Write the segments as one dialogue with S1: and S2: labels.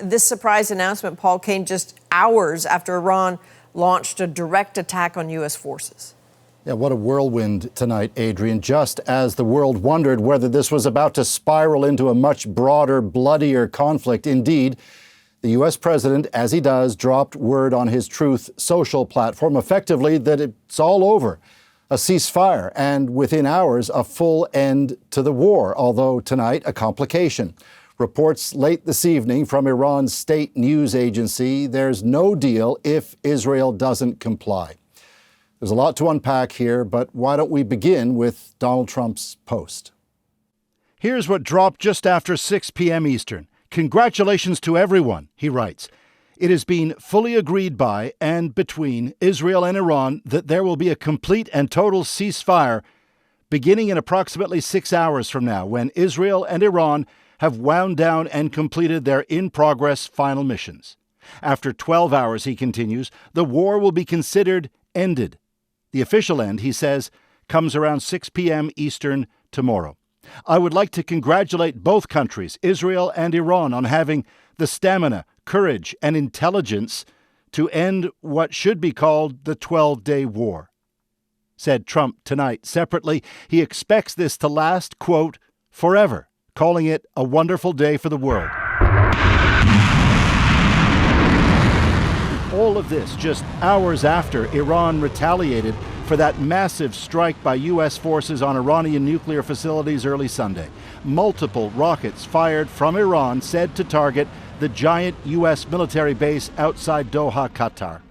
S1: This surprise announcement, Paul, came just hours after Iran launched a direct attack on U.S. forces.
S2: Yeah, what a whirlwind tonight, Adrienne. Just as the world wondered whether this was about to spiral into a much broader, bloodier conflict. Indeed, the U.S. president, as he does, dropped word on his Truth Social platform, effectively that it's all over. A ceasefire, and within hours, a full end to the war, although tonight, a complication. Reports late this evening from Iran's state news agency, there's no deal if Israel doesn't comply. There's a lot to unpack here, but why don't we begin with Donald Trump's post? Here's what dropped just after 6 p.m. Eastern. Congratulations to everyone, he writes. It has been fully agreed by and between Israel and Iran that there will be a complete and total ceasefire beginning in approximately 6 hours from now, when Israel and Iran have wound down and completed their in-progress final missions. After 12 hours, he continues, the war will be considered ended. The official end, he says, comes around 6 p.m. Eastern tomorrow. I would like to congratulate both countries, Israel and Iran, on having the stamina, courage, and intelligence to end what should be called the 12-day war. Said Trump tonight. Separately, he expects this to last, quote, forever, calling it a wonderful day for the world. All of this just hours after Iran retaliated for that massive strike by U.S. forces on Iranian nuclear facilities early Sunday. Multiple rockets fired from Iran said to target the giant U.S. military base outside Doha, Qatar.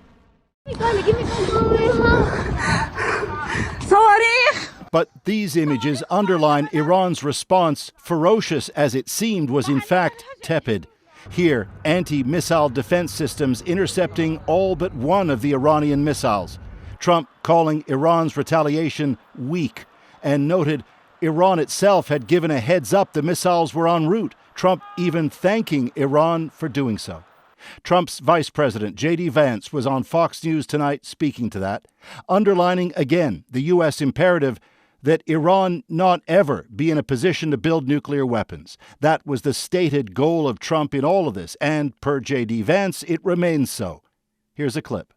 S2: But these images underline Iran's response, ferocious as it seemed, was in fact tepid. Here, anti-missile defense systems intercepting all but one of the Iranian missiles. Trump calling Iran's retaliation weak and noted Iran itself had given a heads up the missiles were en route. Trump even thanking Iran for doing so. Trump's vice president, J.D. Vance, was on Fox News tonight speaking to that, underlining again the U.S. imperative that Iran not ever be in a position to build nuclear weapons. That was the stated goal of Trump in all of this, and per J.D. Vance, it remains so. Here's a clip.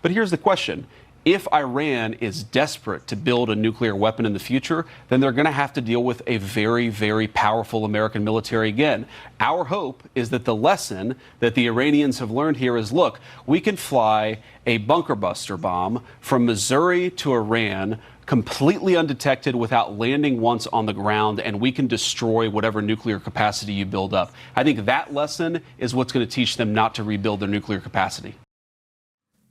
S3: But here's the question. If Iran is desperate to build a nuclear weapon in the future, then they're going to have to deal with a very, very powerful American military again. Our hope is that the lesson that the Iranians have learned here is, look, we can fly a bunker buster bomb from Missouri to Iran completely undetected without landing once on the ground, and we can destroy whatever nuclear capacity you build up. I think that lesson is what's going to teach them not to rebuild their nuclear capacity.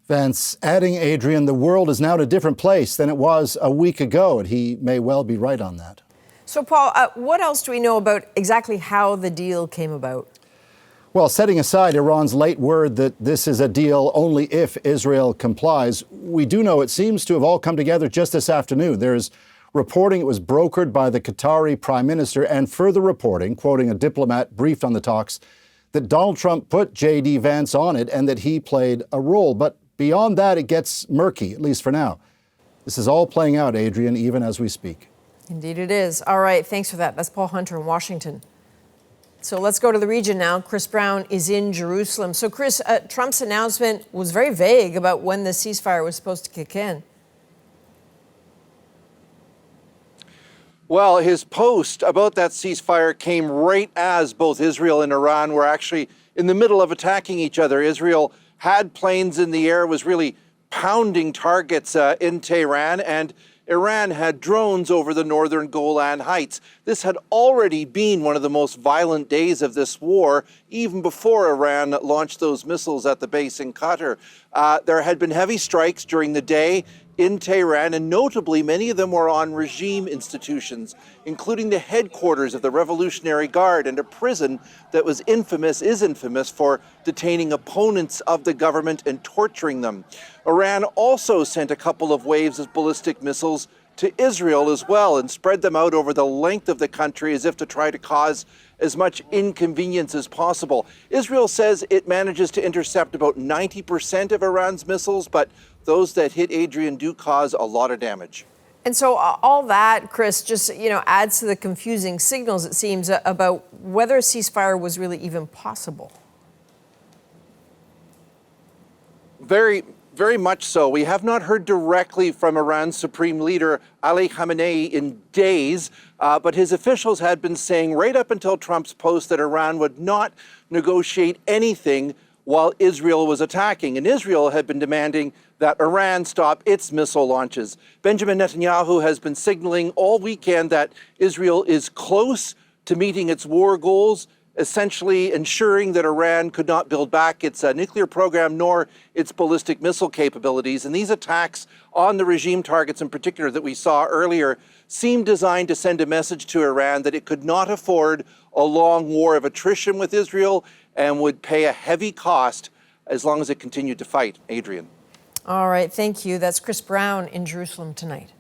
S2: Vance adding, Adrienne, the world is now at a different place than it was a week ago, and he may well be right on that.
S1: So, Paul, what else do we know about exactly how the deal came about?
S2: Well, setting aside Iran's late word that this is a deal only if Israel complies, we do know it seems to have all come together just this afternoon. There's reporting it was brokered by the Qatari prime minister, and further reporting, quoting a diplomat briefed on the talks, that Donald Trump put J.D. Vance on it and that he played a role. But beyond that, it gets murky, at least for now. This is all playing out, Adrienne, even as we speak.
S1: Indeed it is. All right, thanks for that. That's Paul Hunter in Washington. So let's go to the region now. Chris Brown is in Jerusalem. So, Chris, Trump's announcement was very vague about when the ceasefire was supposed to kick in.
S4: Well, his post about that ceasefire came right as both Israel and Iran were actually in the middle of attacking each other. Israel had planes in the air, was really pounding targets in Tehran, and Iran had drones over the northern Golan Heights. This had already been one of the most violent days of this war, even before Iran launched those missiles at the base in Qatar. There had been heavy strikes during the day in Tehran, and notably many of them were on regime institutions, including the headquarters of the Revolutionary Guard and a prison that is infamous for detaining opponents of the government and torturing them. Iran also sent a couple of waves of ballistic missiles to Israel as well and spread them out over the length of the country as if to try to cause as much inconvenience as possible. Israel says it manages to intercept about 90% of Iran's missiles, but those that hit Adrienne do cause a lot of damage.
S1: And so all that, Chris, just, adds to the confusing signals, it seems, about whether a ceasefire was really even possible.
S4: Very much so. We have not heard directly from Iran's supreme leader, Ali Khamenei, in days, but his officials had been saying right up until Trump's post that Iran would not negotiate anything while Israel was attacking. And Israel had been demanding that Iran stop its missile launches. Benjamin Netanyahu has been signaling all weekend that Israel is close to meeting its war goals, essentially ensuring that Iran could not build back its nuclear program nor its ballistic missile capabilities. And these attacks on the regime targets in particular that we saw earlier seem designed to send a message to Iran that it could not afford a long war of attrition with Israel and would pay a heavy cost as long as it continued to fight. Adrienne.
S1: All right, thank you. That's Chris Brown in Jerusalem tonight.